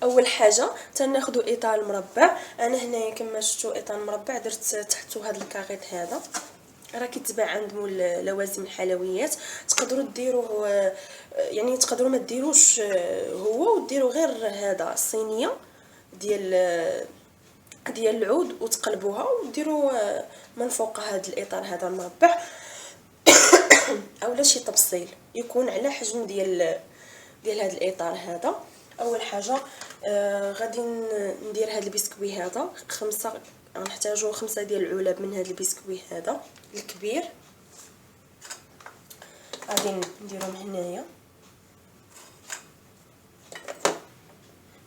اول حاجه تناخذوا اطار مربع. انا هنايا كما شفتوا اطار مربع درت تحته هذا الكاغيط هذا، راه كيتباع عند مول لوازم الحلويات. تقدروا ديروه يعني تقدروا ما ديروش هو وديروا غير هذا الصينيه ديال العود وتقلبوها وديروا من فوق هذا الاطار هذا المربع اولا شي طبسيل يكون على حجم ديال هذا الاطار هذا. اول حاجه غادي ندير هذا البسكوي هذا غنحتاجو 5 ديال العلب من هذا البسكوي هذا الكبير. غادي نديرهم هنايا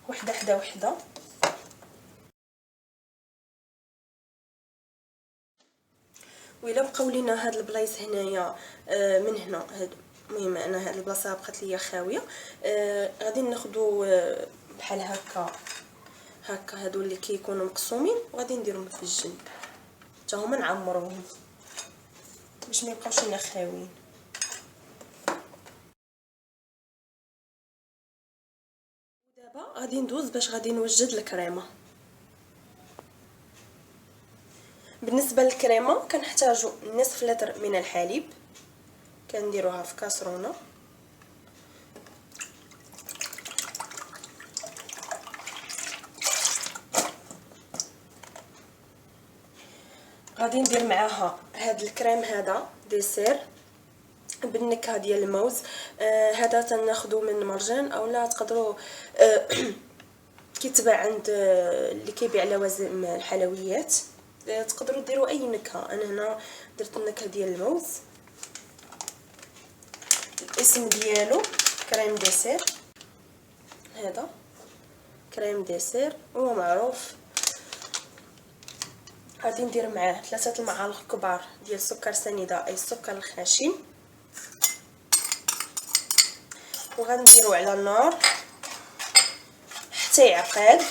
وحده حدا وحده. وإلا بقاو لينا هاد البلايص هنايا من هنا المهم انا هاد البلاصه بقات ليا خاويه، غادي ناخذوا بحال هكا هادو اللي كيكونوا مقسومين وغادي نديرهم في الجنب حتى هما نعمروهم باش ما يبقاوش لينا خاويين. ودابا غادي ندوز باش غادي نوجد الكريمه. بالنسبه للكريمه كنحتاجوا نصف لتر من الحليب، كنديروها في كاسرونه. غادي ندير معاها هاد الكريم هذا ديسير بالنكهه ديال الموز. هذا تناخذو من مرجان اولا تقدروا كيتباع عند اللي كيبيع لوازم الحلويات. تقدروا ديروا اي نكهه، انا هنا درت النكهه ديال الموز. الاسم ديالو كريم ديسير، هذا كريم ديسير هو معروف. غادي ندير معاه 3 المعالق كبار ديال سكر سنيده اي السكر الخشن، وغنديرو على النار حتى يعقد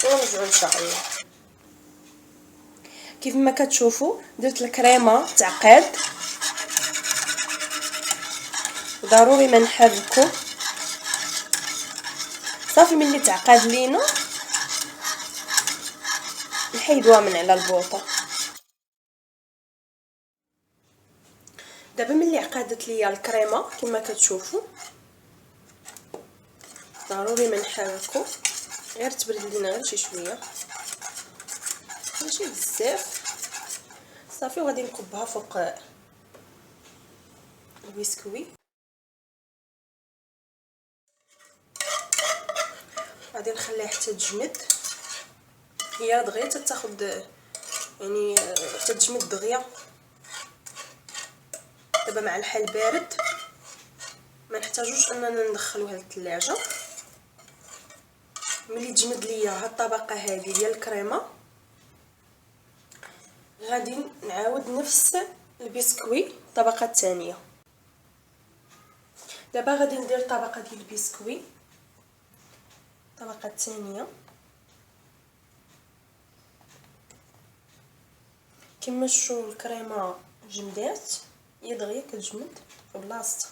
ونرجعو ان شاء الله. كيف ما كتشوفوا درت الكريمه تعقد، ضروري ما نحركو صافي. ملي تعقد لينا نحيدوها من على البوطه. دابا ملي عقدت ليا الكريمه كما كتشوفوا ضروري ما نحركو، غير تبرد لينا غير شي شويه ماشي بزاف صافي. وغادي نكبها فوق البسكوي. غادي نخليها حتى تجمد، هي دغيا تاخذ يعني حتى تجمد دغيا. دابا مع الحال بارد ما نحتاجوش اننا ندخلوها للثلاجه. ملي تجمد ليا هاد الطبقه هذه ديال الكريمه غادي نعاود نفس البسكوي الطبقه الثانيه. دابا غادي ندير طبقه ديال البسكوي الطبقه الثانيه. كما شفتوا الكريمه جمدات، هي دغيا كتجمد في بلاصتها.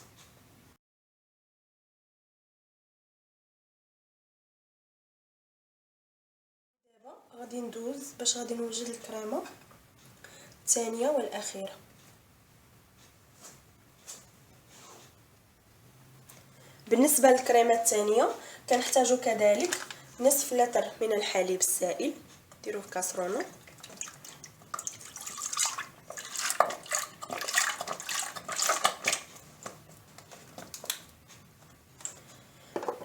دابا غادي ندوز باش غادي نوجد الكريمه الثانيه والاخيره. بالنسبه للكريمه الثانيه كنحتاجو كذلك نصف لتر من الحليب السائل، ديروه في كاسرونه.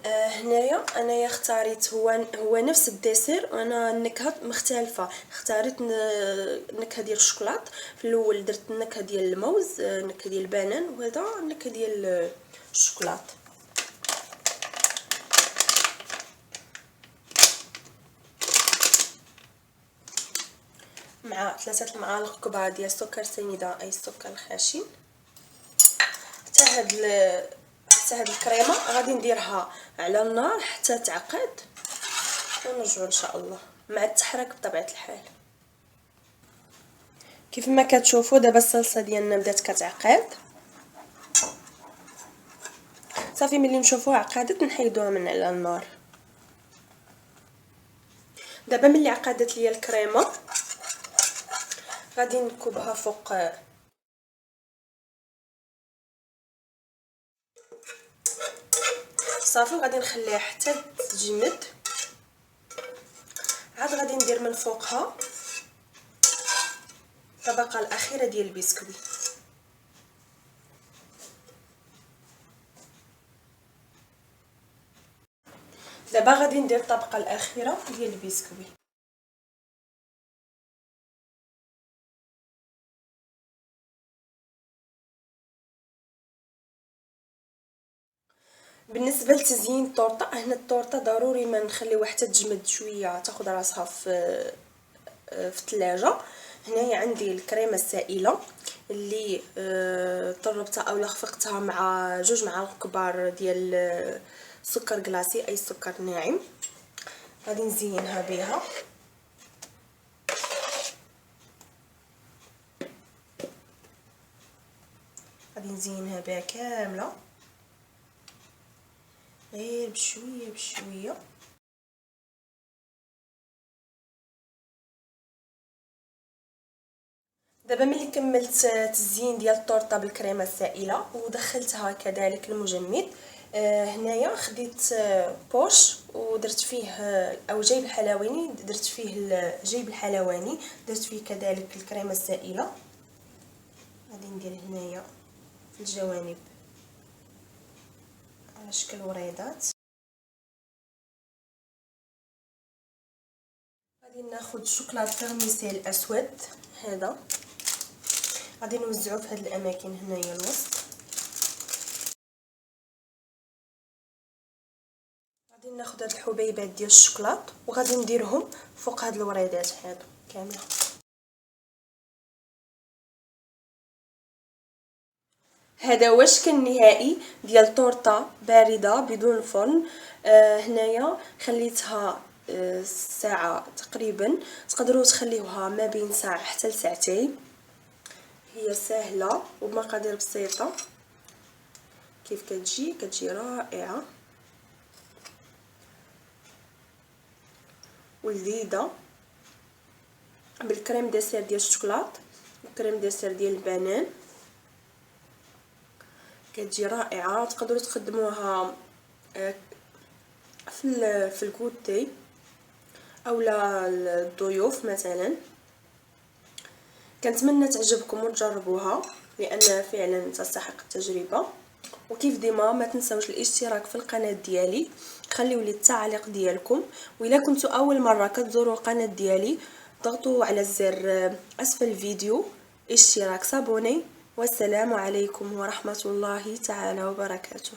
هنايا انايا اختاريت هو نفس الديسير وانا النكهه مختلفه. اختاريت النكهه ديال الشوكولات. في الاول درت النكهه ديال الموز، النكهه ديال البنان، وهذا النكهه ديال الشوكولات. مع 3 المعالق كبار ديال السكر سنيده اي السكر الخشن. حتى هاد الكريمه غادي نديرها على النار حتى تعقد ونرجعوا ان شاء الله مع التحرك بطبيعه الحال. كيف ما كتشوفوا دابا الصلصه ديالنا بدات كتعقد صافي ملي نشوفوها عقدت نحيدوها من على النار. دابا ملي عقدت ليا الكريمه غادي نكبها فوق صافي، غادي نخليها حتى تجمد. عاد غادي ندير من فوقها الطبقه الاخيره ديال البسكويت. دابا غادي ندير الطبقه الاخيره ديال البسكويت. بالنسبه لتزيين الطورطه، هنا الطورطه ضروري ما نخليوها حتى تجمد شويه تاخذ راسها في الثلاجه. هنايا عندي الكريمه السائله اللي طربتها او خفقتها مع 2 معالق كبار ديال سكر كلاصي اي سكر ناعم. غادي نزينها بها. غادي نزينها بها كامله غير بشويه بشويه. دابا ملي كملت التزيين ديال الطورطه بالكريمه السائله ودخلتها كذلك المجمد، هنايا خديت بوش ودرت فيه او جيب الحلواني، درت فيه الجيب الحلواني، درت فيه كذلك الكريمه السائله. غادي ندير هنايا في الجوانب على شكل وريضات. غادي ناخذ شوكولاط فيرميسيل الاسود هذا، غادي نوزعو في هاد الاماكن هنايا الوسط. غادي ناخذ هاد الحبيبات ديال الشوكولاط وغادي نديرهم فوق هاد الوريضات هادو كامله. هذا هو الشكل النهائي ديال طورطه بارده بدون الفرن. هنايا خليتها ساعه تقريبا، تقدروا تخليوها ما بين ساعه حتى لساعتين. هي سهله وبمقادير بسيطه. كيف كتجي رائعه ولذيذه بالكريم ديسير ديال الشوكولاط والكريم ديسير ديال البنان. كتجي رائعه. تقدروا تخدموها في الكوتي اولا الضيوف مثلا. كنتمنى تعجبكم وتجربوها لان فعلا تستحق التجربه. وكيف ديما ما تنسوش الاشتراك في القناه ديالي، خليوا لي التعليق ديالكم، واذا كنتوا اول مره كتزوروا القناه ديالي ضغطوا على الزر اسفل الفيديو اشتراك صابوني. والسلام عليكم ورحمه الله تعالى وبركاته.